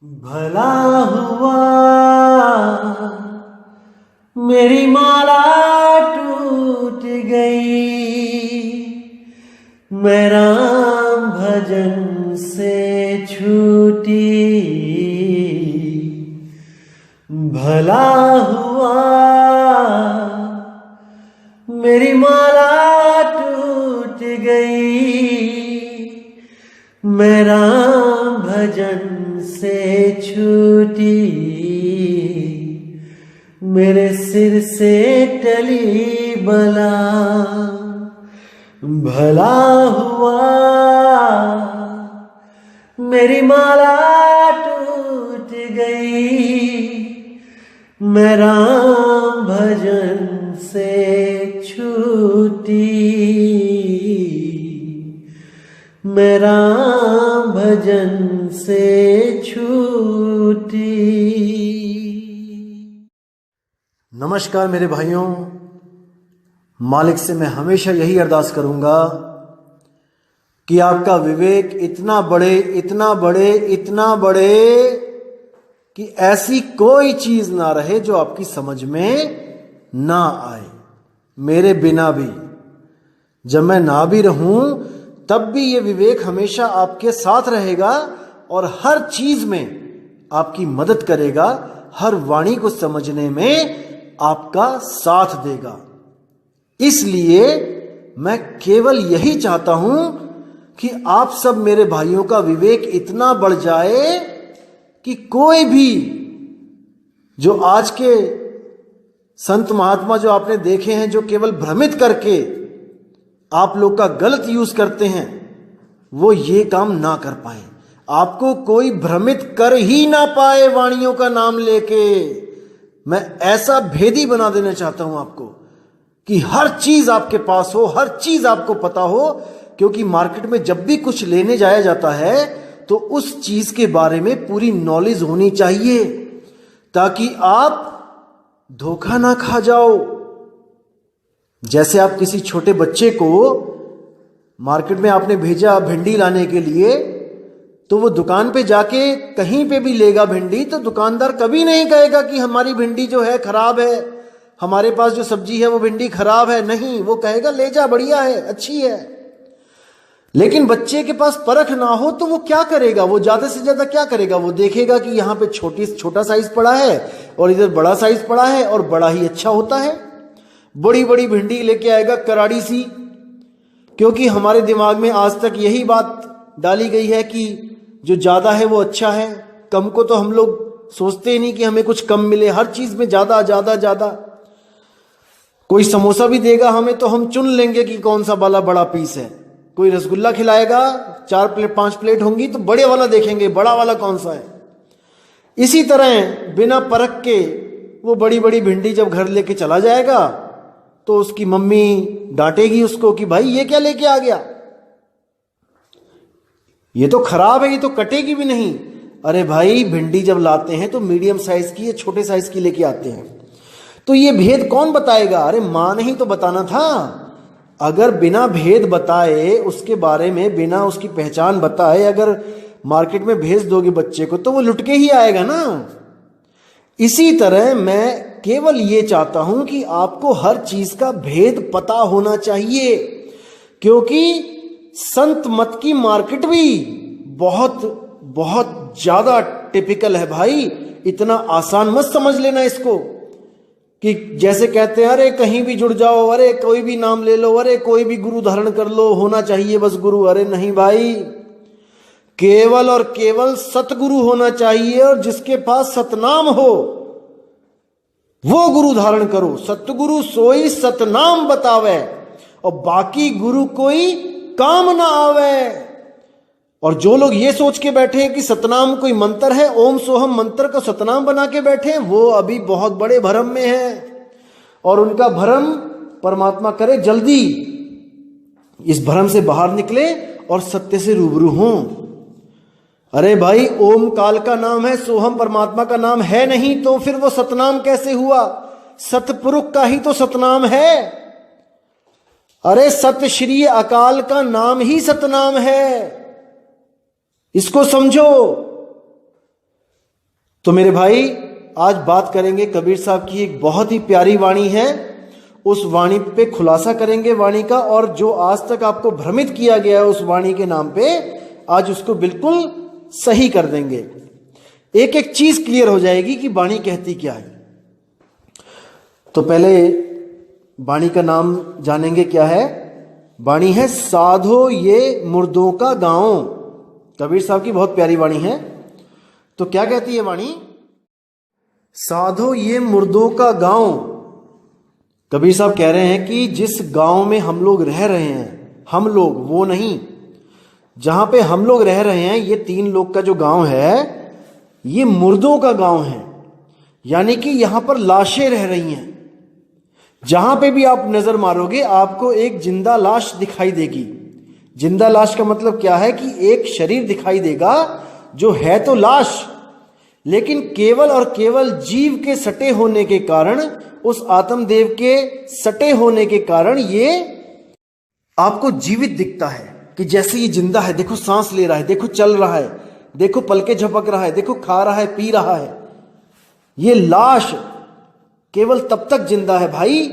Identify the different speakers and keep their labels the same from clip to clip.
Speaker 1: भला हुआ मेरी माला टूट गई, मैं राम भजन से छूटी। भला हुआ मेरी माला टूट गई, मैं राम भजन से छूटी। मेरे सिर से टली बला, भला हुआ मेरी माला टूट गई, मैं राम भजन से छूटी। मैं राम भजन से छूटी। नमस्कार मेरे भाइयों, मालिक से मैं हमेशा यही अरदास करूंगा कि आपका विवेक इतना बढ़े, इतना बढ़े, इतना बढ़े कि ऐसी कोई चीज ना रहे जो आपकी समझ में ना आए। मेरे बिना भी, जब मैं ना भी रहूं तब भी ये विवेक हमेशा आपके साथ रहेगा और हर चीज में आपकी मदद करेगा, हर वाणी को समझने में आपका साथ देगा। इसलिए मैं केवल यही चाहता हूं कि आप सब मेरे भाइयों का विवेक इतना बढ़ जाए कि कोई भी जो आज के संत महात्मा जो आपने देखे हैं, जो केवल भ्रमित करके आप लोग का गलत यूज करते हैं, वो ये काम ना कर पाए। आपको कोई भ्रमित कर ही ना पाए वाणियों का नाम लेके। मैं ऐसा भेदी बना देना चाहता हूं आपको कि हर चीज आपके पास हो, हर चीज आपको पता हो। क्योंकि मार्केट में जब भी कुछ लेने जाया जाता है तो उस चीज के बारे में पूरी नॉलेज होनी चाहिए, ताकि आप धोखा ना खा जाओ। जैसे आप किसी छोटे बच्चे को मार्केट में आपने भेजा भिंडी लाने के लिए, तो वो दुकान पे जाके कहीं पे भी लेगा भिंडी, तो दुकानदार कभी नहीं कहेगा कि हमारी भिंडी जो है खराब है, हमारे पास जो सब्जी है वो भिंडी खराब है। नहीं, वो कहेगा ले जा, बढ़िया है, अच्छी है। लेकिन बच्चे के पास परख ना हो तो वो क्या करेगा? वो ज्यादा से ज्यादा क्या करेगा? वो देखेगा कि यहाँ पे छोटा साइज पड़ा है और इधर बड़ा साइज पड़ा है और बड़ा ही अच्छा होता है। बड़ी बड़ी भिंडी लेके आएगा, कराड़ी सी। क्योंकि हमारे दिमाग में आज तक यही बात डाली गई है कि जो ज्यादा है वो अच्छा है, कम को तो हम लोग सोचते ही नहीं कि हमें कुछ कम मिले। हर चीज में ज्यादा ज्यादा ज्यादा। कोई समोसा भी देगा हमें तो हम चुन लेंगे कि कौन सा वाला बड़ा पीस है। कोई रसगुल्ला खिलाएगा, 4 प्लेट 5 प्लेट होंगी तो बड़े वाला देखेंगे, बड़ा वाला कौन सा है। इसी तरह बिना परख के वो बड़ी बड़ी भिंडी जब घर लेके चला जाएगा तो उसकी मम्मी डांटेगी उसको कि भाई ये क्या लेके आ गया, ये तो खराब है, ये तो कटेगी भी नहीं। अरे भाई, भिंडी जब लाते हैं तो मीडियम साइज की या छोटे साइज की लेके आते हैं, तो ये भेद कौन बताएगा? अरे मां ने ही तो बताना था। अगर बिना भेद बताए, उसके बारे में बिना उसकी पहचान बताए अगर मार्केट में भेज दोगे बच्चे को तो वो लुट के ही आएगा ना। इसी तरह मैं केवल ये चाहता हूं कि आपको हर चीज का भेद पता होना चाहिए। क्योंकि संत मत की मार्केट भी बहुत बहुत ज्यादा टिपिकल है भाई। इतना आसान मत समझ लेना इसको कि जैसे कहते हैं अरे कहीं भी जुड़ जाओ, अरे कोई भी नाम ले लो, अरे कोई भी गुरु धारण कर लो, होना चाहिए बस गुरु। अरे नहीं भाई, केवल और केवल सतगुरु होना चाहिए, और जिसके पास सतनाम हो वो गुरु धारण करो। सतगुरु सोई सतनाम बतावे, और बाकी गुरु कोई काम ना आवे। और जो लोग ये सोच के बैठे हैं कि सतनाम कोई मंत्र है, ओम सोहम मंत्र को सतनाम बना के बैठे हैं, वो अभी बहुत बड़े भ्रम में है। और उनका भ्रम परमात्मा करे जल्दी इस भ्रम से बाहर निकले और सत्य से रूबरू हों। अरे भाई, ओम काल का नाम है, सोहम परमात्मा का नाम है नहीं, तो फिर वो सतनाम कैसे हुआ? सतपुरुष का ही तो सतनाम है। अरे सत श्री अकाल का नाम ही सतनाम है, इसको समझो। तो मेरे भाई, आज बात करेंगे कबीर साहब की एक बहुत ही प्यारी वाणी है, उस वाणी पे खुलासा करेंगे वाणी का, और जो आज तक आपको भ्रमित किया गया है उस वाणी के नाम पे, आज उसको बिल्कुल सही कर देंगे। एक एक चीज क्लियर हो जाएगी कि वाणी कहती क्या है। तो पहले वाणी का नाम जानेंगे, क्या है वाणी? है साधो ये मुर्दों का गांव। कबीर साहब की बहुत प्यारी वाणी है। तो क्या कहती है वाणी? साधो ये मुर्दों का गांव। कबीर साहब कह रहे हैं कि जिस गांव में हम लोग रह रहे हैं, हम लोग वो नहीं, जहां पे हम लोग रह रहे हैं, ये 3 लोग का जो गांव है, ये मुर्दों का गांव है। यानी कि यहां पर लाशें रह रही हैं। जहां पे भी आप नजर मारोगे आपको एक जिंदा लाश दिखाई देगी। जिंदा लाश का मतलब क्या है कि एक शरीर दिखाई देगा जो है तो लाश, लेकिन केवल और केवल जीव के सटे होने के कारण, उस आत्मदेव के सटे होने के कारण ये आपको जीवित दिखता है कि जैसे ये जिंदा है। देखो सांस ले रहा है, देखो चल रहा है, देखो पलके झपक रहा है, देखो खा रहा है, पी रहा है। ये लाश केवल तब तक जिंदा है भाई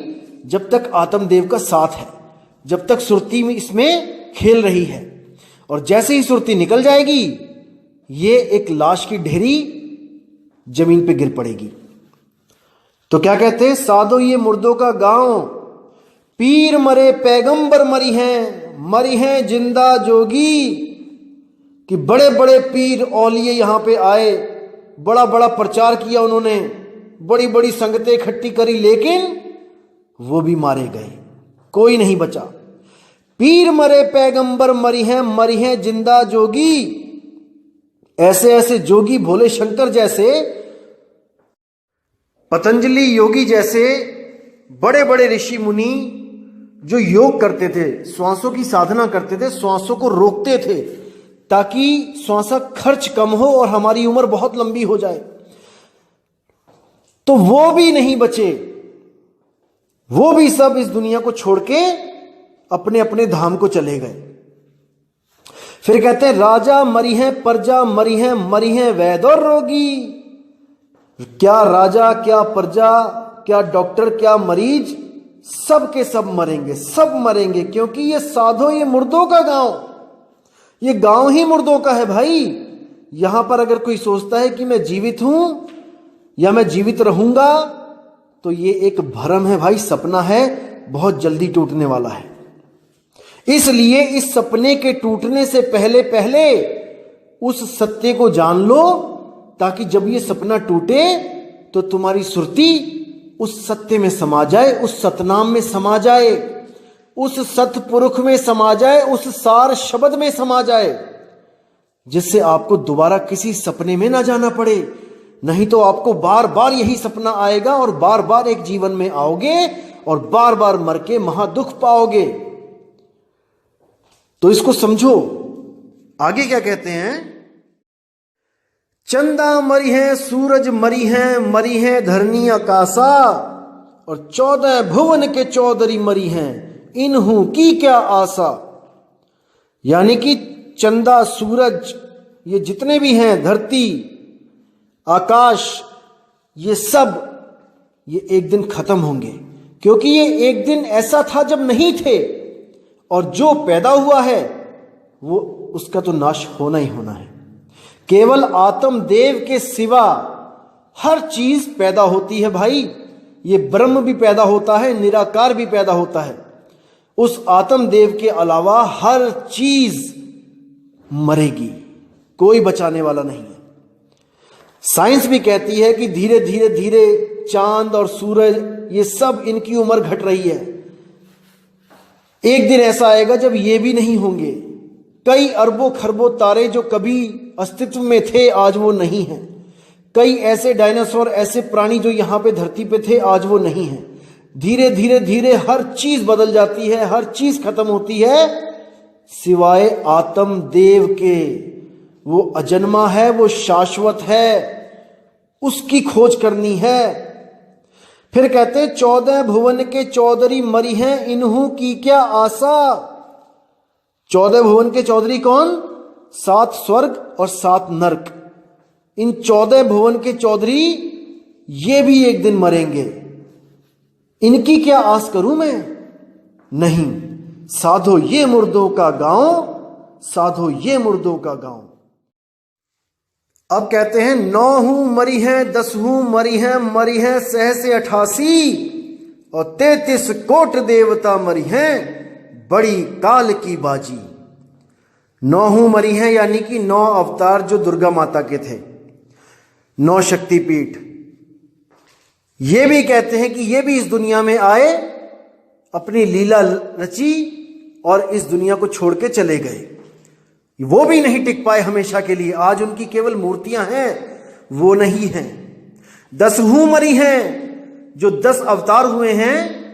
Speaker 1: जब तक आत्मदेव का साथ है, जब तक सुरती में इसमें खेल रही है। और जैसे ही सुरती निकल जाएगी, ये एक लाश की ढेरी जमीन पे गिर पड़ेगी। तो क्या कहते हैं? साधो ये मुर्दों का गांव, पीर मरे पैगंबर मरी हैं जिंदा जोगी। कि बड़े बड़े पीर औलिये यहां पे आए, बड़ा बड़ा प्रचार किया उन्होंने, बड़ी बड़ी संगतें इकट्ठी करी, लेकिन वो भी मारे गए, कोई नहीं बचा। पीर मरे पैगंबर मरी हैं जिंदा जोगी। ऐसे ऐसे जोगी, भोले शंकर जैसे, पतंजलि योगी जैसे बड़े बड़े ऋषि मुनि जो योग करते थे, श्वासों की साधना करते थे, श्वासों को रोकते थे ताकि श्वासा खर्च कम हो और हमारी उम्र बहुत लंबी हो जाए, तो वो भी नहीं बचे। वो भी सब इस दुनिया को छोड़ के अपने अपने धाम को चले गए। फिर कहते हैं राजा मरी हैं, प्रजा मरी हैं वैद और रोगी। क्या राजा, क्या प्रजा, क्या डॉक्टर, क्या मरीज, सब के सब मरेंगे, सब मरेंगे, क्योंकि ये साधो ये मुर्दों का गांव, ये गांव ही मुर्दों का है भाई। यहां पर अगर कोई सोचता है कि मैं जीवित हूं या मैं जीवित रहूंगा, तो ये एक भ्रम है भाई, सपना है, बहुत जल्दी टूटने वाला है। इसलिए इस सपने के टूटने से पहले पहले उस सत्य को जान लो, ताकि जब ये सपना टूटे तो तुम्हारी सुरती उस सत्य में समा जाए, उस सतनाम में समा जाए, उस सतपुरुष में समा जाए, उस सार शब्द में समा जाए, जिससे आपको दोबारा किसी सपने में ना जाना पड़े। नहीं तो आपको बार बार यही सपना आएगा और बार बार एक जीवन में आओगे और बार बार मर के महादुख पाओगे। तो इसको समझो। आगे क्या कहते हैं? चंदा मरी है, सूरज मरी है धरनी आकाशा, और 14 भुवन के चौधरी मरी हैं, इन्हू की क्या आशा। यानी कि चंदा, सूरज, ये जितने भी हैं, धरती, आकाश, ये सब ये एक दिन खत्म होंगे, क्योंकि ये एक दिन ऐसा था जब नहीं थे, और जो पैदा हुआ है वो उसका तो नाश होना ही होना है। केवल आत्मदेव के सिवा हर चीज पैदा होती है भाई। ये ब्रह्म भी पैदा होता है, निराकार भी पैदा होता है। उस आत्मदेव के अलावा हर चीज मरेगी, कोई बचाने वाला नहीं है। साइंस भी कहती है कि धीरे धीरे धीरे चांद और सूरज, ये सब इनकी उम्र घट रही है। एक दिन ऐसा आएगा जब ये भी नहीं होंगे। कई अरबों खरबों तारे जो कभी अस्तित्व में थे, आज वो नहीं हैं। कई ऐसे डायनासोर, ऐसे प्राणी जो यहां पे धरती पे थे, आज वो नहीं हैं। धीरे धीरे धीरे हर चीज बदल जाती है, हर चीज खत्म होती है, सिवाय आत्मदेव के। वो अजन्मा है, वो शाश्वत है, उसकी खोज करनी है। फिर कहते हैं 14 भुवन के चौधरी मरी हैं, इन्हू की क्या आशा। 14 भुवन के चौधरी कौन? 7 स्वर्ग और 7 नरक। इन 14 भुवन के चौधरी ये भी एक दिन मरेंगे। इनकी क्या आस करूं मैं? नहीं, साधो ये मुर्दों का गांव, साधो ये मुर्दों का गांव। अब कहते हैं 9 हूं मरी है, 10 हूं मरी है सहसे 88 और 33 कोट देवता मरी हैं बड़ी काल की बाजी। 9 हूं मरी हैं यानी कि 9 अवतार जो दुर्गा माता के थे, 9 शक्तिपीठ। ये भी कहते हैं कि ये भी इस दुनिया में आए, अपनी लीला रची और इस दुनिया को छोड़ के चले गए। वो भी नहीं टिक पाए हमेशा के लिए। आज उनकी केवल मूर्तियां हैं, वो नहीं हैं। 10 हूं मरी हैं, जो 10 अवतार हुए हैं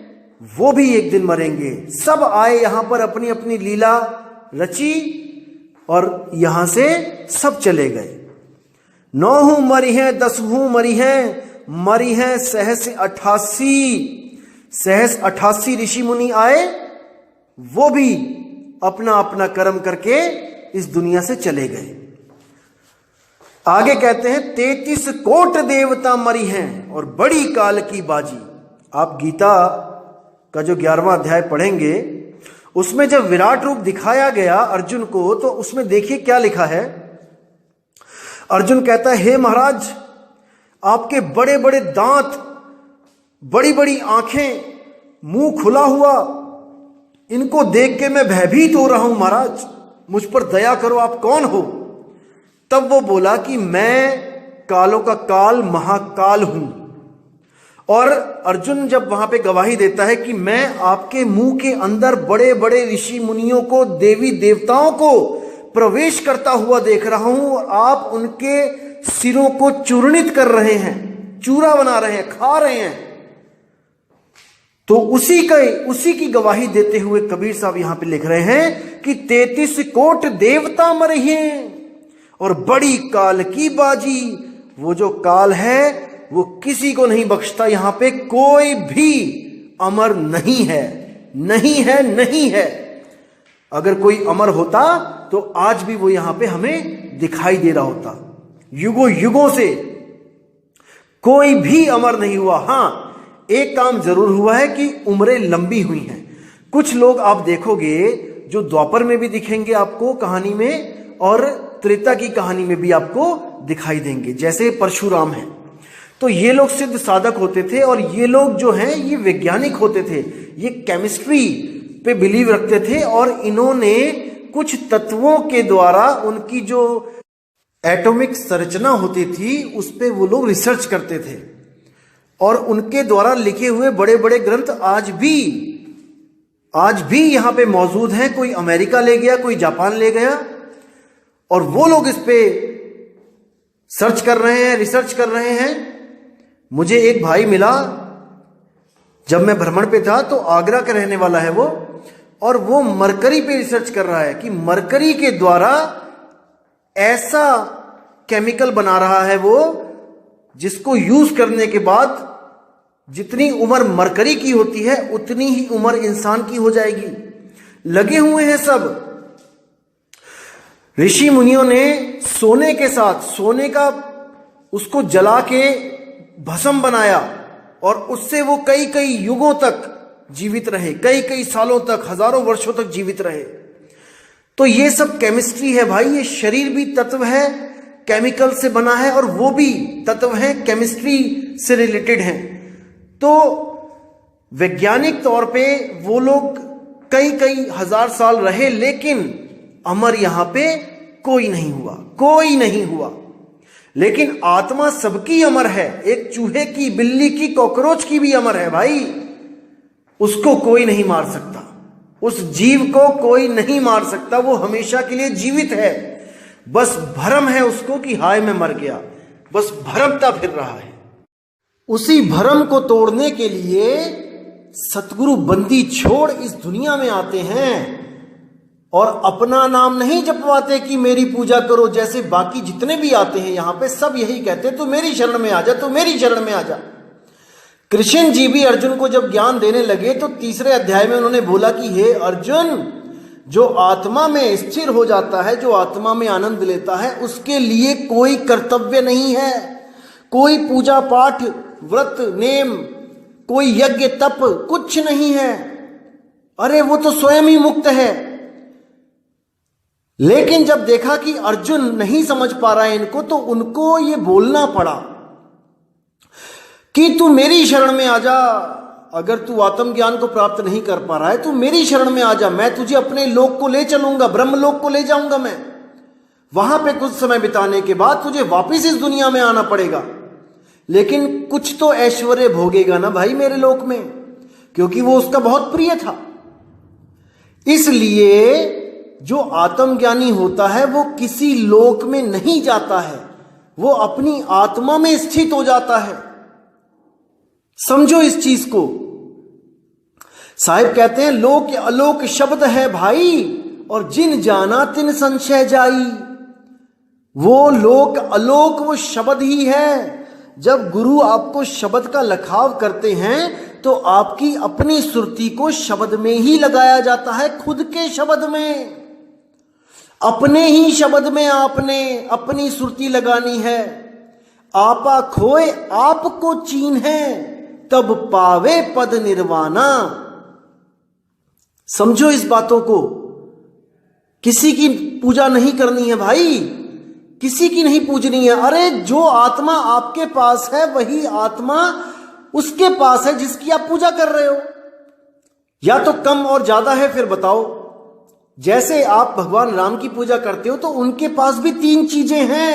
Speaker 1: वो भी एक दिन मरेंगे। सब आए यहां पर, अपनी अपनी लीला रची और यहां से सब चले गए। 9 हूं मरी हैं, 10 हूं मरी हैं सहस 88। सहस 88 ऋषि मुनि आए, वो भी अपना अपना कर्म करके इस दुनिया से चले गए। आगे कहते हैं 33 कोट देवता मरी हैं और बड़ी काल की बाजी। आप गीता का जो 11वां अध्याय पढ़ेंगे, उसमें जब विराट रूप दिखाया गया अर्जुन को, तो उसमें देखिए क्या लिखा है। अर्जुन कहता है, हे महाराज, आपके बड़े बड़े दांत, बड़ी बड़ी आंखें, मुंह खुला हुआ, इनको देख के मैं भयभीत हो रहा हूं महाराज, मुझ पर दया करो, आप कौन हो? तब वो बोला कि मैं कालों का काल महाकाल हूं। और अर्जुन जब वहां पे गवाही देता है कि मैं आपके मुंह के अंदर बड़े बड़े ऋषि मुनियों को, देवी देवताओं को प्रवेश करता हुआ देख रहा हूं और आप उनके सिरों को चूर्णित कर रहे हैं, चूरा बना रहे हैं, खा रहे हैं। तो उसी की गवाही देते हुए कबीर साहब यहां पे लिख रहे हैं कि 33 कोट देवता मरे हैं और बड़ी काल की बाजी। वो जो काल है वो किसी को नहीं बख्शता। यहां पे कोई भी अमर नहीं है, नहीं है, नहीं है। अगर कोई अमर होता तो आज भी वो यहां पे हमें दिखाई दे रहा होता। युगों युगों से कोई भी अमर नहीं हुआ। हां, एक काम जरूर हुआ है कि उम्रें लंबी हुई हैं। कुछ लोग आप देखोगे जो द्वापर में भी दिखेंगे आपको कहानी में, और त्रेता की कहानी में भी आपको दिखाई देंगे, जैसे परशुराम हैं। तो ये लोग सिद्ध साधक होते थे और ये लोग जो हैं ये वैज्ञानिक होते थे, ये केमिस्ट्री पे बिलीव रखते थे और इन्होंने कुछ तत्वों के द्वारा उनकी जो एटॉमिक संरचना होती थी उस पे वो लोग रिसर्च करते थे और उनके द्वारा लिखे हुए बड़े बड़े ग्रंथ आज भी यहां पे मौजूद हैं। कोई अमेरिका ले गया, कोई जापान ले गया और वो लोग इस पे सर्च कर रहे हैं, रिसर्च कर रहे हैं। मुझे एक भाई मिला जब मैं भ्रमण पे था, तो आगरा का रहने वाला है वो, और वो मरकरी पे रिसर्च कर रहा है कि मरकरी के द्वारा ऐसा केमिकल बना रहा है वो, जिसको यूज करने के बाद जितनी उम्र मरकरी की होती है उतनी ही उम्र इंसान की हो जाएगी। लगे हुए हैं सब। ऋषि मुनियों ने सोने के साथ, सोने का उसको जला के भस्म बनाया और उससे वो कई कई युगों तक जीवित रहे, कई कई सालों तक, हजारों वर्षों तक जीवित रहे। तो ये सब केमिस्ट्री है भाई। ये शरीर भी तत्व है, केमिकल से बना है, और वो भी तत्व है, केमिस्ट्री से रिलेटेड है। तो वैज्ञानिक तौर पे वो लोग कई कई हजार साल रहे, लेकिन अमर यहां पे कोई नहीं हुआ, कोई नहीं हुआ। लेकिन आत्मा सबकी अमर है। एक चूहे की, बिल्ली की, कॉकरोच की भी अमर है भाई। उसको कोई नहीं मार सकता, उस जीव को कोई नहीं मार सकता। वो हमेशा के लिए जीवित है। बस भ्रम है उसको कि हाय मैं मर गया, बस भ्रमता फिर रहा है। उसी भ्रम को तोड़ने के लिए सतगुरु बंदी छोड़ इस दुनिया में आते हैं और अपना नाम नहीं जपवाते कि मेरी पूजा करो, जैसे बाकी जितने भी आते हैं यहां पे सब यही कहते हैं, तू मेरी शरण में आ जा, तू मेरी शरण में आ जा। कृष्ण जी भी अर्जुन को जब ज्ञान देने लगे तो 3रे अध्याय में उन्होंने बोला कि हे अर्जुन, जो आत्मा में स्थिर हो जाता है, जो आत्मा में आनंद लेता है, उसके लिए कोई कर्तव्य नहीं है, कोई पूजा पाठ व्रत नेम, कोई यज्ञ तप कुछ नहीं है। अरे वो तो स्वयं ही मुक्त है। लेकिन जब देखा कि अर्जुन नहीं समझ पा रहा है इनको, तो उनको ये बोलना पड़ा कि तू मेरी शरण में आ जा। अगर तू आत्मज्ञान को प्राप्त नहीं कर पा रहा है, तू मेरी शरण में आ जा, मैं तुझे अपने लोक को ले चलूंगा, ब्रह्म लोक को ले जाऊंगा मैं। वहां पे कुछ समय बिताने के बाद तुझे वापिस इस दुनिया में आना पड़ेगा, लेकिन कुछ तो ऐश्वर्य भोगेगा ना भाई मेरे लोक में, क्योंकि वो उसका बहुत प्रिय था। इसलिए जो आत्मज्ञानी होता है वो किसी लोक में नहीं जाता है, वो अपनी आत्मा में स्थित हो जाता है। समझो इस चीज को। साहिब कहते हैं लोक अलोक शब्द है भाई, और जिन जाना तिन संशय जाई। वो लोक अलोक वो शब्द ही है। जब गुरु आपको शब्द का लखाव करते हैं तो आपकी अपनी सुरती को शब्द में ही लगाया जाता है, खुद के शब्द में, अपने ही शब्द में आपने अपनी सुरती लगानी है। आपा खोए आपको चीन है, तब पावे पद निर्वाणा। समझो इस बातों को। किसी की पूजा नहीं करनी है भाई, किसी की नहीं पूजनी है। अरे जो आत्मा आपके पास है वही आत्मा उसके पास है जिसकी आप पूजा कर रहे हो। या तो कम और ज्यादा है, फिर बताओ। जैसे आप भगवान राम की पूजा करते हो तो उनके पास भी तीन चीजें हैं।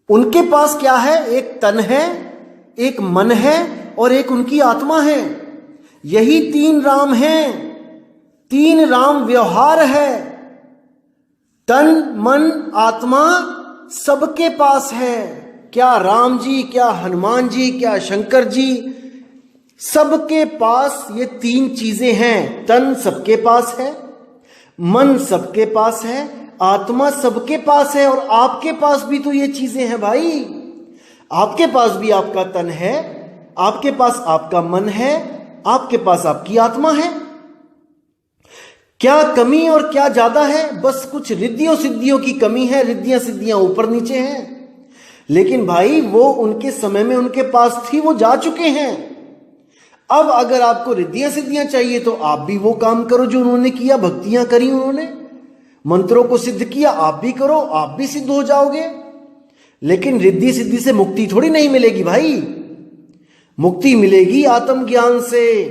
Speaker 1: उनके पास क्या है? एक तन है, एक मन है और एक उनकी आत्मा है। यही तीन राम हैं, तीन राम व्यवहार है। तन मन आत्मा सबके पास है। क्या राम जी, क्या हनुमान जी, क्या शंकर जी, सबके पास ये तीन चीजें हैं। तन सबके पास है, मन सबके पास है, आत्मा सबके पास है। और आपके पास भी तो ये चीजें हैं भाई। आपके पास भी आपका तन है, आपके पास आपका मन है, आपके पास आपकी आत्मा है। क्या कमी और क्या ज्यादा है? बस कुछ रिद्धियों सिद्धियों की कमी है, रिद्धियां सिद्धियां ऊपर नीचे हैं। लेकिन भाई वो उनके समय में उनके पास थी, वो जा चुके हैं। अब अगर आपको रिद्धियां सिद्धियां चाहिए तो आप भी वो काम करो जो उन्होंने किया, भक्तियां करी उन्होंने, मंत्रों को सिद्ध किया, आप भी करो, आप भी सिद्ध हो जाओगे। लेकिन रिद्धि सिद्धि से मुक्ति थोड़ी नहीं मिलेगी भाई। मुक्ति मिलेगी आत्मज्ञान से,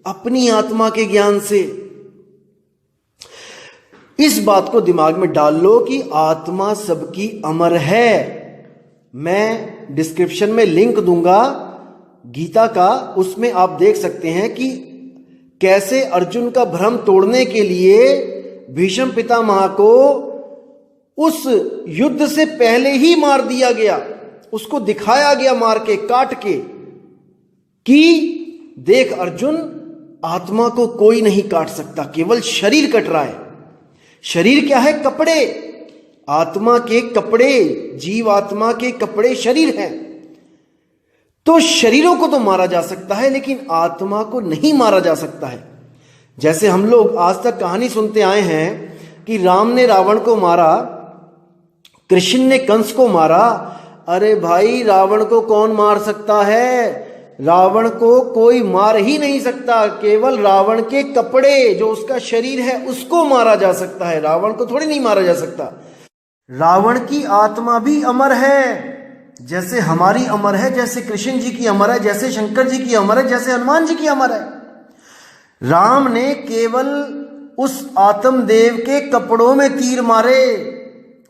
Speaker 1: अपनी आत्मा के ज्ञान से। इस बात को दिमाग में डाल लो कि आत्मा सबकी अमर है। मैं डिस्क्रिप्शन में लिंक दूंगा गीता का, उसमें आप देख सकते हैं कि कैसे अर्जुन का भ्रम तोड़ने के लिए भीष्म पितामह को उस युद्ध से पहले ही मार दिया गया। उसको दिखाया गया मार के, काट के, कि देख अर्जुन, आत्मा को कोई नहीं काट सकता, केवल शरीर कट रहा है। शरीर क्या है? कपड़े। आत्मा के कपड़े, जीव आत्मा के कपड़े शरीर हैं। तो शरीरों को तो मारा जा सकता है, लेकिन आत्मा को नहीं मारा जा सकता है। जैसे हम लोग आज तक कहानी सुनते आए हैं कि राम ने रावण को मारा, कृष्ण ने कंस को मारा। अरे भाई, रावण को कौन मार सकता है? रावण को कोई मार ही नहीं सकता। केवल रावण के कपड़े, जो उसका शरीर है, उसको मारा जा सकता है। रावण को थोड़ी नहीं मारा जा सकता। रावण की आत्मा भी अमर है, जैसे हमारी अमर है, जैसे कृष्ण जी की अमर है, जैसे शंकर जी की अमर है, जैसे हनुमान जी की अमर है। राम ने केवल उस आत्मदेव के कपड़ों में तीर मारे,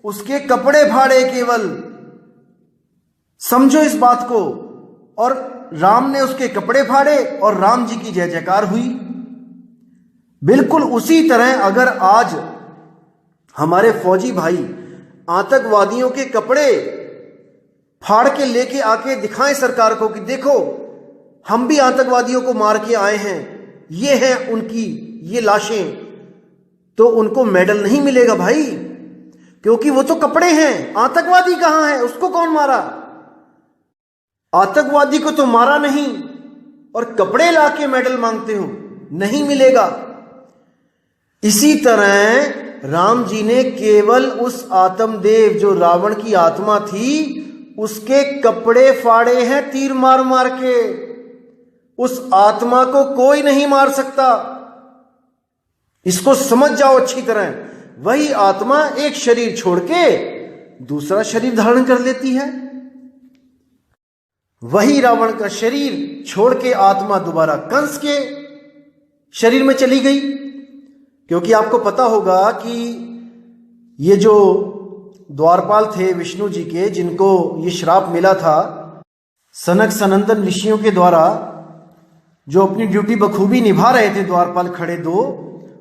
Speaker 1: उसके कपड़े फाड़े केवल। समझो इस बात को। और राम ने उसके कपड़े फाड़े और राम जी की जय जयकार हुई। बिल्कुल उसी तरह अगर आज हमारे फौजी भाई आतंकवादियों के कपड़े फाड़ के लेके आके दिखाएं सरकार को कि देखो हम भी आतंकवादियों को मार के आए हैं, ये हैं उनकी ये लाशें, तो उनको मेडल नहीं मिलेगा भाई, क्योंकि वो तो कपड़े हैं। आतंकवादी कहां है? उसको कौन मारा? आतंकवादी को तो मारा नहीं, और कपड़े लाके मेडल मांगते हो, नहीं मिलेगा। इसी तरह राम जी ने केवल उस आत्मदेव जो रावण की आत्मा थी उसके कपड़े फाड़े हैं तीर मार मार के। उस आत्मा को कोई नहीं मार सकता, इसको समझ जाओ अच्छी तरह। वही आत्मा एक शरीर छोड़ के दूसरा शरीर धारण कर लेती है। वही रावण का शरीर छोड़ के आत्मा दोबारा कंस के शरीर में चली गई। क्योंकि आपको पता होगा कि ये जो द्वारपाल थे विष्णु जी के, जिनको ये श्राप मिला था सनक सनंदन ऋषियों के द्वारा, जो अपनी ड्यूटी बखूबी निभा रहे थे द्वारपाल खड़े दो,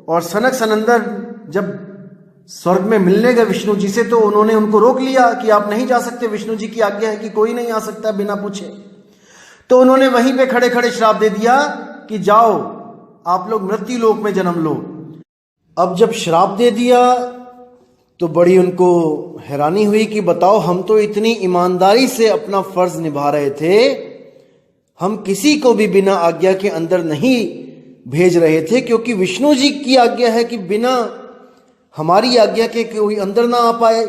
Speaker 1: और सनक सनंदन जब स्वर्ग में मिलने गए विष्णु जी से तो उन्होंने उनको रोक लिया कि आप नहीं जा सकते, विष्णु जी की आज्ञा है कि कोई नहीं आ सकता बिना पूछे। तो उन्होंने वहीं पे खड़े खड़े श्राप दे दिया कि जाओ आप लोग मृत्यु लोक में जन्म लो। अब जब श्राप दे दिया तो बड़ी उनको हैरानी हुई कि बताओ, हम तो इतनी ईमानदारी से अपना फर्ज निभा रहे थे, हम किसी को भी बिना आज्ञा के अंदर नहीं भेज रहे थे, क्योंकि विष्णु जी की आज्ञा है कि बिना हमारी आज्ञा के कोई अंदर ना आ पाए।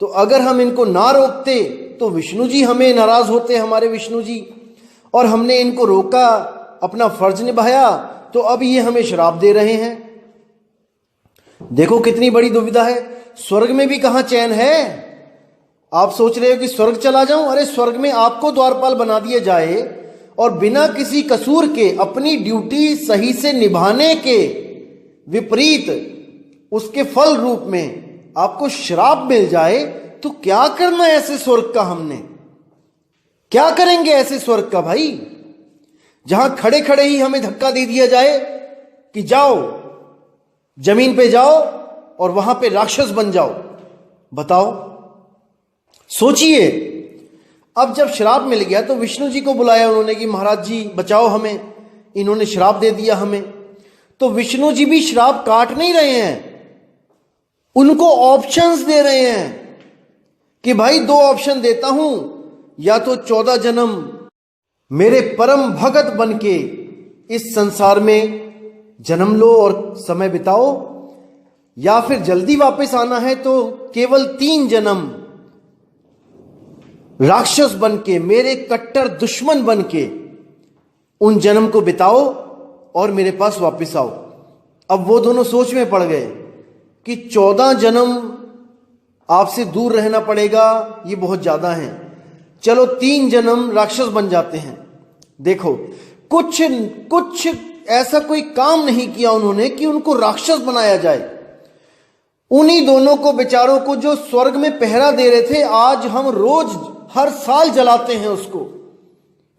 Speaker 1: तो अगर हम इनको ना रोकते तो विष्णु जी हमें नाराज होते, हमारे विष्णु जी, और हमने इनको रोका, अपना फर्ज निभाया, तो अब ये हमें श्राप दे रहे हैं। देखो कितनी बड़ी दुविधा है। स्वर्ग में भी कहां चैन है। आप सोच रहे हो कि स्वर्ग चला जाऊं, अरे स्वर्ग में आपको द्वारपाल बना दिया जाए और बिना किसी कसूर के अपनी ड्यूटी सही से निभाने के विपरीत उसके फल रूप में आपको श्राप मिल जाए, तो क्या करना है ऐसे स्वर्ग का। हमने क्या करेंगे ऐसे स्वर्ग का भाई, जहां खड़े खड़े ही हमें धक्का दे दिया जाए कि जाओ जमीन पे जाओ और वहां पे राक्षस बन जाओ। बताओ, सोचिए। अब जब श्राप मिल गया तो विष्णु जी को बुलाया उन्होंने कि महाराज जी बचाओ हमें, इन्होंने श्राप दे दिया हमें। तो विष्णु जी भी श्राप काट नहीं रहे हैं, उनको ऑप्शंस दे रहे हैं कि भाई 2 ऑप्शन देता हूं, या तो 14 जन्म मेरे परम भगत बन के इस संसार में जन्म लो और समय बिताओ, या फिर जल्दी वापस आना है तो केवल 3 जन्म राक्षस बन के, मेरे कट्टर दुश्मन बन के उन जन्म को बिताओ और मेरे पास वापस आओ। अब वो दोनों सोच में पड़ गए कि 14 जन्म आपसे दूर रहना पड़ेगा, ये बहुत ज्यादा है, चलो 3 जन्म राक्षस बन जाते हैं। देखो कुछ ऐसा कोई काम नहीं किया उन्होंने कि उनको राक्षस बनाया जाए। उन्हीं दोनों को बेचारों को जो स्वर्ग में पहरा दे रहे थे, आज हम रोज हर साल जलाते हैं उसको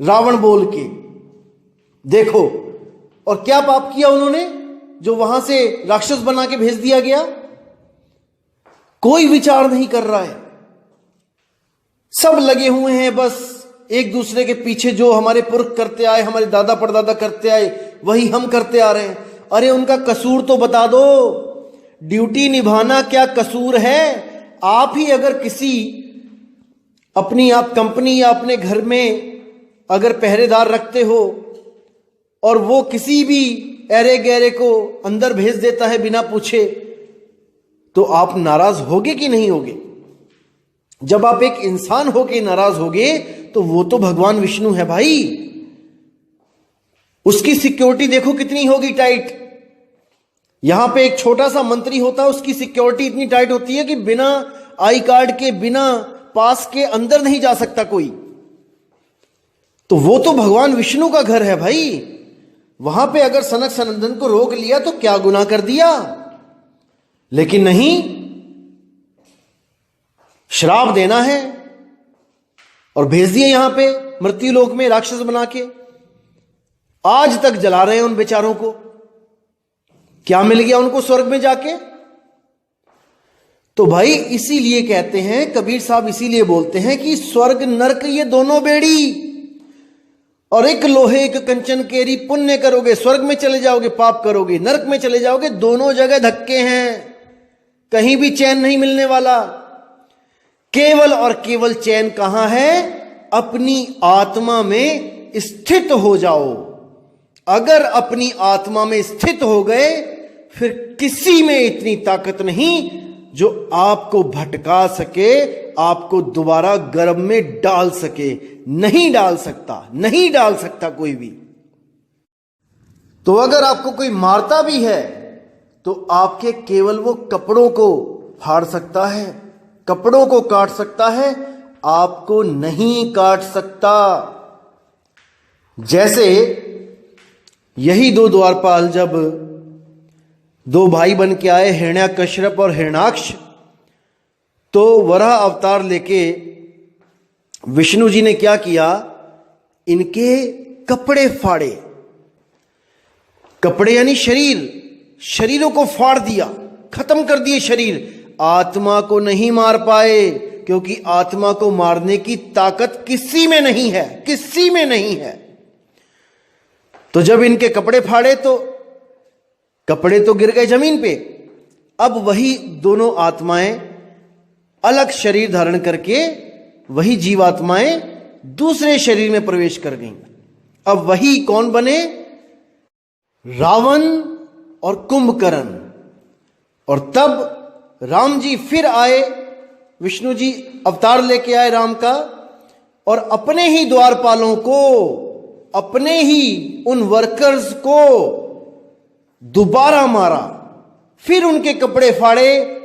Speaker 1: रावण बोल के। देखो, और क्या पाप किया उन्होंने जो वहां से राक्षस बना के भेज दिया गया। कोई विचार नहीं कर रहा है, सब लगे हुए हैं बस एक दूसरे के पीछे। जो हमारे पुरख करते आए, हमारे दादा परदादा करते आए, वही हम करते आ रहे हैं। अरे उनका कसूर तो बता दो, ड्यूटी निभाना क्या कसूर है। आप ही अगर किसी अपनी आप कंपनी या अपने घर में अगर पहरेदार रखते हो और वो किसी भी ऐरे गैरे को अंदर भेज देता है बिना पूछे, तो आप नाराज होगे कि नहीं होगे। जब आप एक इंसान होके नाराज होगे तो वो तो भगवान विष्णु है भाई, उसकी सिक्योरिटी देखो कितनी होगी टाइट। यहां पे एक छोटा सा मंत्री होता है, उसकी सिक्योरिटी इतनी टाइट होती है कि बिना आई कार्ड के, बिना पास के अंदर नहीं जा सकता कोई। तो वो तो भगवान विष्णु का घर है भाई। वहां पे अगर सनक सनंदन को रोक लिया तो क्या गुनाह कर दिया। लेकिन नहीं, श्राप देना है और भेज दिए यहां पे मृत्यु लोक में राक्षस बना के। आज तक जला रहे हैं उन बेचारों को। क्या मिल गया उनको स्वर्ग में जाके। तो भाई इसीलिए कहते हैं, कबीर साहब इसीलिए बोलते हैं कि स्वर्ग नरक ये दोनों बेड़ी, और एक लोहे एक कंचन केरी, पुण्य करोगे स्वर्ग में चले जाओगे, पाप करोगे नरक में चले जाओगे। दोनों जगह धक्के हैं, कहीं भी चैन नहीं मिलने वाला। केवल और केवल चैन कहां है, अपनी आत्मा में स्थित हो जाओ। अगर अपनी आत्मा में स्थित हो गए, फिर किसी में इतनी ताकत नहीं जो आपको भटका सके, आपको दोबारा गर्भ में डाल सके। नहीं डाल सकता, नहीं डाल सकता कोई भी। तो अगर आपको कोई मारता भी है तो आपके केवल वो कपड़ों को फाड़ सकता है, कपड़ों को काट सकता है, आपको नहीं काट सकता। जैसे यही दो द्वारपाल जब दो भाई बन के आए, हिरण्यकश्यप और हिरण्याक्ष, तो वराह अवतार लेके विष्णु जी ने क्या किया, इनके कपड़े फाड़े। कपड़े यानी शरीर, शरीरों को फाड़ दिया, खत्म कर दिए शरीर। आत्मा को नहीं मार पाए, क्योंकि आत्मा को मारने की ताकत किसी में नहीं है, किसी में नहीं है। तो जब इनके कपड़े फाड़े तो कपड़े तो गिर गए जमीन पे। अब वही दोनों आत्माएं अलग शरीर धारण करके, वही जीवात्माएं दूसरे शरीर में प्रवेश कर गईं। अब वही कौन बने, रावण और कुंभकर्ण। और तब राम जी फिर आए, विष्णु जी अवतार लेके आए राम का, और अपने ही द्वारपालों को, अपने ही उन वर्कर्स को दोबारा मारा, फिर उनके कपड़े फाड़े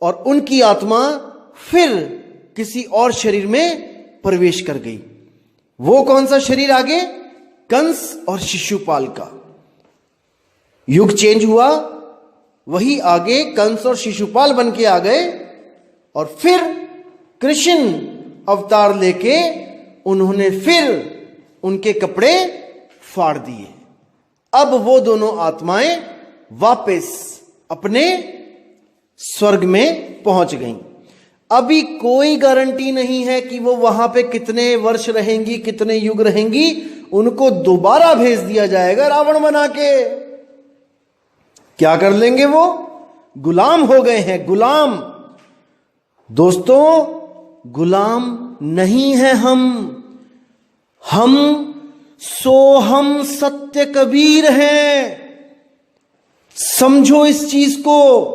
Speaker 1: और उनकी आत्मा फिर किसी और शरीर में प्रवेश कर गई। वो कौन सा शरीर आगे, कंस और शिशुपाल का। युग चेंज हुआ, वही आगे कंस और शिशुपाल बन के आ गए, और फिर कृष्ण अवतार लेके उन्होंने फिर उनके कपड़े फाड़ दिए। अब वो दोनों आत्माएं वापस अपने स्वर्ग में पहुंच गईं। अभी कोई गारंटी नहीं है कि वो वहां पे कितने वर्ष रहेंगी, कितने युग रहेंगी। उनको दोबारा भेज दिया जाएगा रावण बना के। क्या कर लेंगे वो, गुलाम हो गए हैं, गुलाम। दोस्तों, गुलाम नहीं है हम सोहम सत्य कबीर हैं। समझो इस चीज को,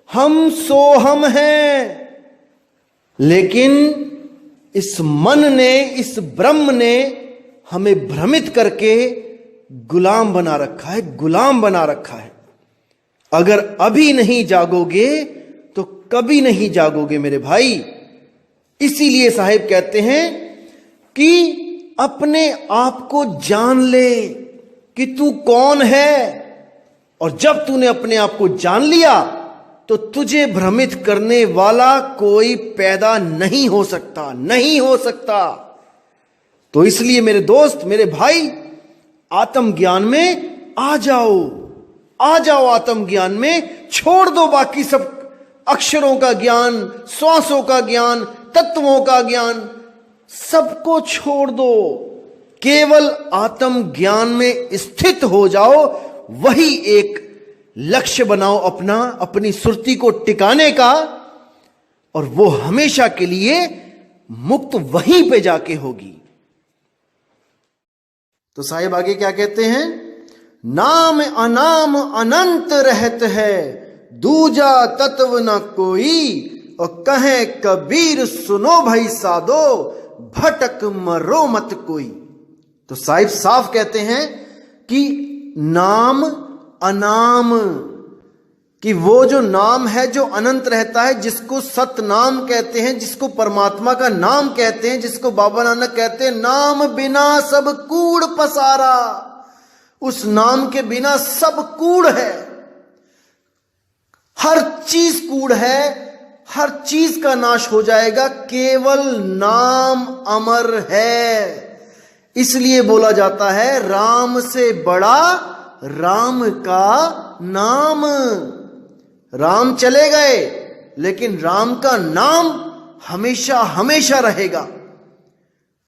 Speaker 1: हम सोहम हैं। लेकिन इस मन ने, इस ब्रह्म ने हमें भ्रमित करके गुलाम बना रखा है, गुलाम बना रखा है। अगर अभी नहीं जागोगे तो कभी नहीं जागोगे मेरे भाई। इसीलिए साहिब कहते हैं कि अपने आप को जान ले कि तू कौन है, और जब तूने अपने आप को जान लिया तो तुझे भ्रमित करने वाला कोई पैदा नहीं हो सकता, नहीं हो सकता। तो इसलिए मेरे दोस्त, मेरे भाई, आत्मज्ञान में आ जाओ, आ जाओ आत्मज्ञान में। छोड़ दो बाकी सब अक्षरों का ज्ञान, श्वासों का ज्ञान, तत्वों का ज्ञान, सबको छोड़ दो। केवल आत्म ज्ञान में स्थित हो जाओ। वही एक लक्ष्य बनाओ अपना, अपनी सुरती को टिकाने का, और वो हमेशा के लिए मुक्त वहीं पे जाके होगी। तो साहिब आगे क्या कहते हैं, नाम अनाम अनंत रहत है, दूजा तत्व न कोई, और कहे कबीर सुनो भाई साधो, भटक मरो मत कोई। तो साहिब साफ कहते हैं कि नाम अनाम, कि वो जो नाम है जो अनंत रहता है, जिसको सत नाम कहते हैं, जिसको परमात्मा का नाम कहते हैं, जिसको बाबा नानक कहते हैं नाम बिना सब कूड़ पसारा। उस नाम के बिना सब कूड़ है, हर चीज कूड़ है, हर चीज का नाश हो जाएगा। केवल नाम अमर है। इसलिए बोला जाता है राम से बड़ा राम का नाम। राम चले गए लेकिन राम का नाम हमेशा हमेशा रहेगा।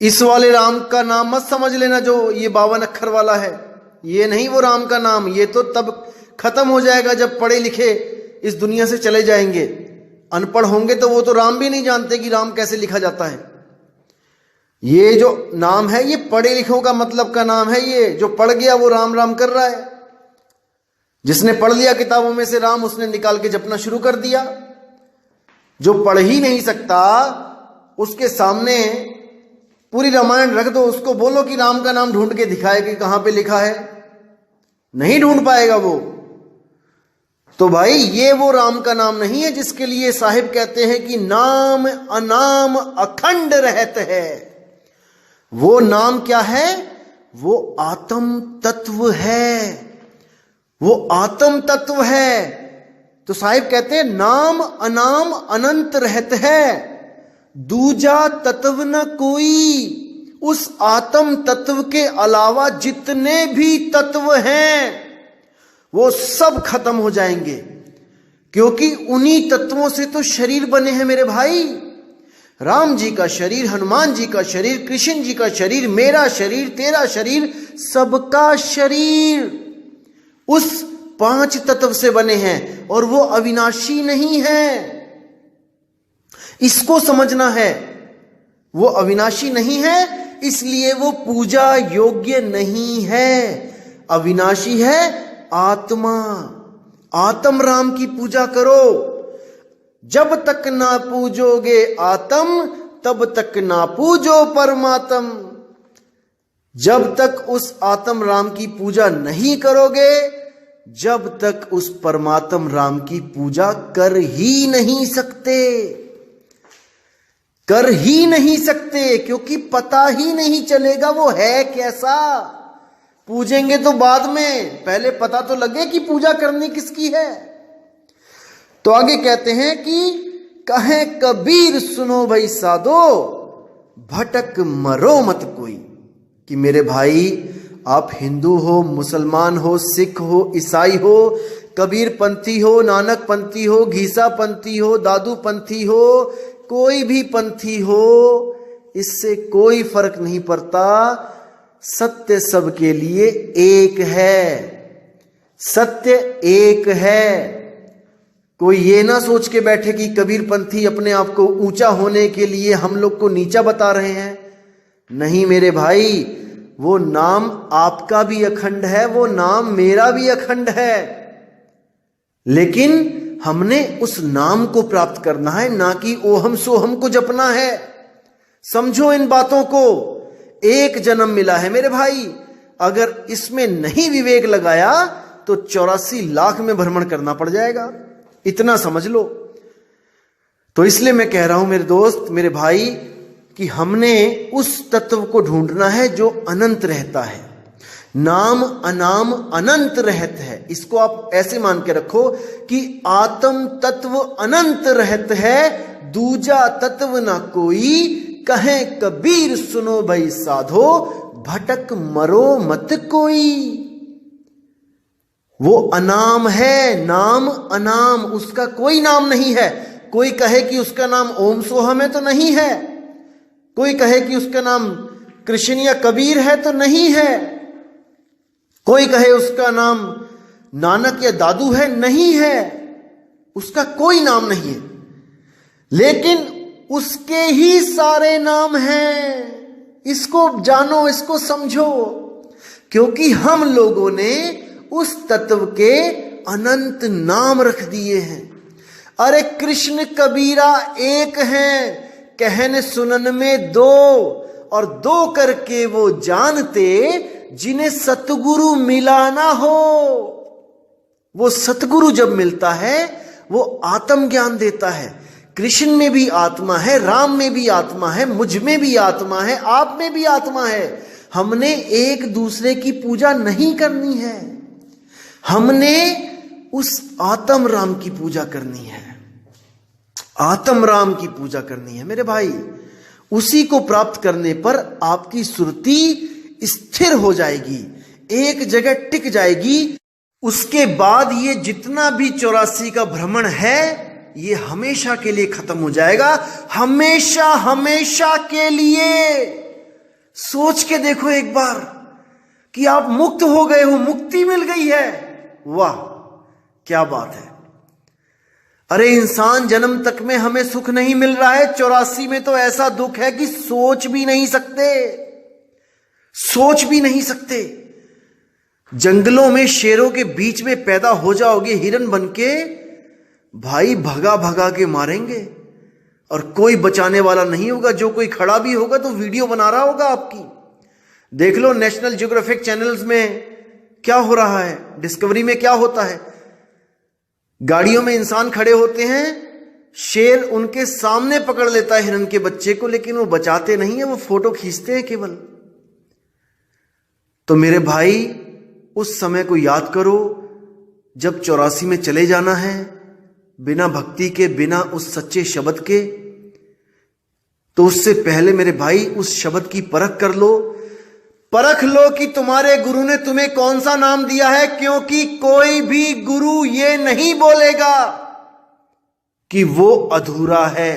Speaker 1: इस वाले राम का नाम मत समझ लेना जो ये 52 अक्षर वाला है, ये नहीं वो राम का नाम। ये तो तब खत्म हो जाएगा जब पढ़े लिखे इस दुनिया से चले जाएंगे। अनपढ़ होंगे तो वो तो राम भी नहीं जानते कि राम कैसे लिखा जाता है। ये जो नाम है ये पढ़े लिखों का मतलब का नाम है। ये जो पढ़ गया वो राम राम कर रहा है। जिसने पढ़ लिया किताबों में से राम, उसने निकाल के जपना शुरू कर दिया। जो पढ़ ही नहीं सकता, उसके सामने पूरी रामायण रख दो, उसको बोलो कि राम का नाम ढूंढ के दिखाए कि कहां पे लिखा है, नहीं ढूंढ पाएगा वो। तो भाई ये वो राम का नाम नहीं है जिसके लिए साहिब कहते हैं कि नाम अनाम अखंड रहत है। वो नाम क्या है? वो आत्म तत्व है, वो आत्म तत्व है। तो साहिब कहते हैं नाम अनाम अनंत रहत है, दूजा तत्व न कोई। उस आत्म तत्व के अलावा जितने भी तत्व हैं वो सब खत्म हो जाएंगे, क्योंकि उन्हीं तत्वों से तो शरीर बने हैं मेरे भाई। राम जी का शरीर, हनुमान जी का शरीर, कृष्ण जी का शरीर, मेरा शरीर, तेरा शरीर, सबका शरीर उस 5 तत्व से बने हैं और वो अविनाशी नहीं है। इसको समझना है, वो अविनाशी नहीं है, इसलिए वो पूजा योग्य नहीं है। अविनाशी है आत्मा। आत्म राम की पूजा करो। जब तक ना पूजोगे आत्म, तब तक ना पूजो परमात्म। जब तक उस आत्म राम की पूजा नहीं करोगे, जब तक उस परमात्म राम की पूजा कर ही नहीं सकते, कर ही नहीं सकते, क्योंकि पता ही नहीं चलेगा वो है कैसा। पूजेंगे तो बाद में, पहले पता तो लगे कि पूजा करनी किसकी है। तो आगे कहते हैं कि कहे कबीर सुनो भाई साधो, भटक मरो मत कोई। कि मेरे भाई, आप हिंदू हो, मुसलमान हो, सिख हो, ईसाई हो, कबीर पंथी हो, नानक पंथी हो, घीसा पंथी हो, दादू पंथी हो, कोई भी पंथी हो, इससे कोई फर्क नहीं पड़ता। सत्य सबके लिए एक है, सत्य एक है। कोई ये ना सोच के बैठे कि कबीर पंथी अपने आप को ऊंचा होने के लिए हम लोग को नीचा बता रहे हैं। नहीं मेरे भाई, वो नाम आपका भी अखंड है, वो नाम मेरा भी अखंड है, लेकिन हमने उस नाम को प्राप्त करना है, ना कि ओहम सोहम को जपना है। समझो इन बातों को। एक जन्म मिला है मेरे भाई, अगर इसमें नहीं विवेक लगाया तो 84 लाख में भ्रमण करना पड़ जाएगा, इतना समझ लो। तो इसलिए मैं कह रहा हूं मेरे दोस्त, मेरे भाई, कि हमने उस तत्व को ढूंढना है जो अनंत रहता है। नाम अनाम अनंत रहत है। इसको आप ऐसे मान के रखो कि आत्म तत्व अनंत रहत है, दूजा तत्व ना कोई। कहे कबीर सुनो भाई साधो, भटक मरो मत कोई। वो अनाम है, नाम अनाम, उसका कोई नाम नहीं है। कोई कहे कि उसका नाम ओम सोहम है तो नहीं है, कोई कहे कि उसका नाम कृष्ण या कबीर है तो नहीं है, कोई कहे उसका नाम नानक या दादू है, नहीं है, उसका कोई नाम नहीं है। लेकिन उसके ही सारे नाम हैं। इसको जानो, इसको समझो, क्योंकि हम लोगों ने उस तत्व के अनंत नाम रख दिए हैं। अरे कृष्ण कबीरा एक हैं, कहन सुनन में दो, और दो करके वो जानते जिन्हें सतगुरु मिला ना हो। वो सतगुरु जब मिलता है वो आत्म ज्ञान देता है। कृष्ण में भी आत्मा है, राम में भी आत्मा है, मुझ में भी आत्मा है, आप में भी आत्मा है। हमने एक दूसरे की पूजा नहीं करनी है, हमने उस आत्म राम की पूजा करनी है, आत्म राम की पूजा करनी है मेरे भाई। उसी को प्राप्त करने पर आपकी सुरति स्थिर हो जाएगी, एक जगह टिक जाएगी। उसके बाद ये जितना भी 84 का भ्रमण है, ये हमेशा के लिए खत्म हो जाएगा, हमेशा हमेशा के लिए। सोच के देखो एक बार कि आप मुक्त हो गए हो, मुक्ति मिल गई है। वाह क्या बात है। अरे इंसान जन्म तक में हमें सुख नहीं मिल रहा है, 84 में तो ऐसा दुख है कि सोच भी नहीं सकते, सोच भी नहीं सकते। जंगलों में शेरों के बीच में पैदा हो जाओगे हिरन बनके, भाई भगा भगा के मारेंगे और कोई बचाने वाला नहीं होगा। जो कोई खड़ा भी होगा तो वीडियो बना रहा होगा आपकी। देख लो नेशनल ज्योग्राफिक चैनल्स में क्या हो रहा है, डिस्कवरी में क्या होता है। गाड़ियों में इंसान खड़े होते हैं, शेर उनके सामने पकड़ लेता है हिरन के बच्चे को, लेकिन वो बचाते नहीं है, वो फोटो खींचते हैं केवल। तो मेरे भाई उस समय को याद करो जब 84 में चले जाना है, बिना भक्ति के, बिना उस सच्चे शब्द के। तो उससे पहले मेरे भाई उस शब्द की परख कर लो, परख लो कि तुम्हारे गुरु ने तुम्हें कौन सा नाम दिया है। क्योंकि कोई भी गुरु ये नहीं बोलेगा कि वो अधूरा है।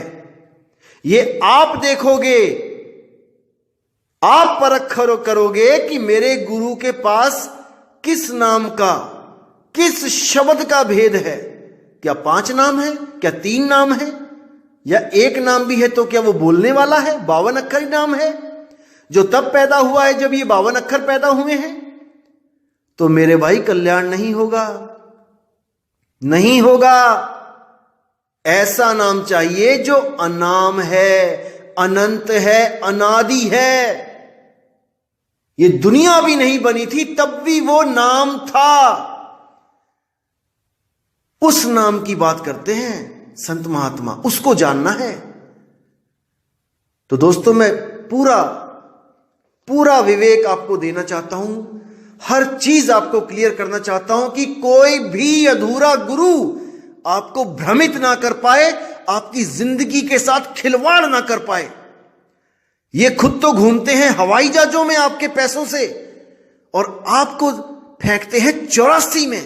Speaker 1: ये आप देखोगे, आप परख करोगे कि मेरे गुरु के पास किस नाम का, किस शब्द का भेद है। क्या 5 नाम है, क्या 3 नाम है, या एक नाम भी है तो क्या वो बोलने वाला है? 52 अक्षर नाम है जो तब पैदा हुआ है जब ये 52 अक्षर पैदा हुए हैं। तो मेरे भाई कल्याण नहीं होगा, नहीं होगा। ऐसा नाम चाहिए जो अनाम है, अनंत है, अनादि है। ये दुनिया भी नहीं बनी थी तब भी वो नाम था। उस नाम की बात करते हैं संत महात्मा, उसको जानना है। तो दोस्तों मैं पूरा विवेक आपको देना चाहता हूं, हर चीज आपको क्लियर करना चाहता हूं कि कोई भी अधूरा गुरु आपको भ्रमित ना कर पाए, आपकी जिंदगी के साथ खिलवाड़ ना कर पाए। ये खुद तो घूमते हैं हवाई जहाजों में आपके पैसों से और आपको फेंकते हैं 84 में,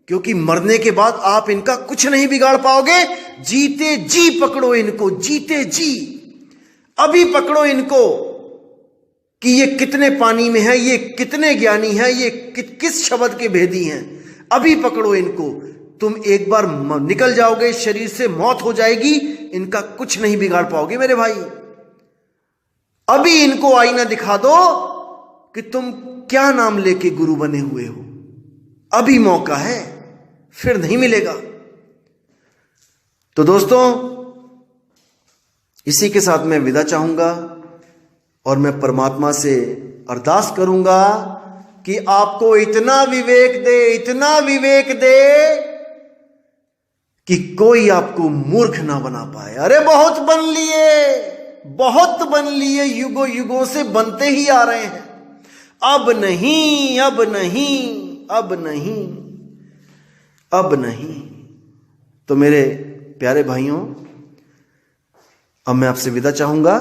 Speaker 1: क्योंकि मरने के बाद आप इनका कुछ नहीं बिगाड़ पाओगे। जीते जी पकड़ो इनको, जीते जी अभी पकड़ो इनको कि ये कितने पानी में है, ये कितने ज्ञानी है, ये किस शब्द के भेदी हैं। अभी पकड़ो इनको, तुम एक बार निकल जाओगे, शरीर से मौत हो जाएगी, इनका कुछ नहीं बिगाड़ पाओगे मेरे भाई। अभी इनको आईना दिखा दो कि तुम क्या नाम लेके गुरु बने हुए हो। अभी मौका है, फिर नहीं मिलेगा। तो दोस्तों इसी के साथ मैं विदा चाहूंगा और मैं परमात्मा से अरदास करूंगा कि आपको इतना विवेक दे, इतना विवेक दे कि कोई आपको मूर्ख ना बना पाए। अरे बहुत बन लिए, बहुत बन लिए, युगों युगों से बनते ही आ रहे हैं। अब नहीं, अब नहीं, अब नहीं, अब नहीं। तो मेरे प्यारे भाइयों, अब मैं आपसे विदा चाहूंगा।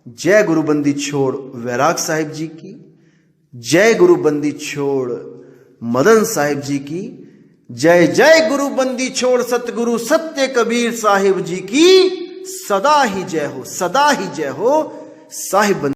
Speaker 1: जय गुरुबंदी छोड़ वैराग साहिब जी की, जय गुरुबंदी छोड़ मदन साहिब जी की, जय जय गुरुबंदी छोड़ सतगुरु सत्य कबीर साहिब जी की। सदा ही जय हो, सदा ही जय हो साहिब।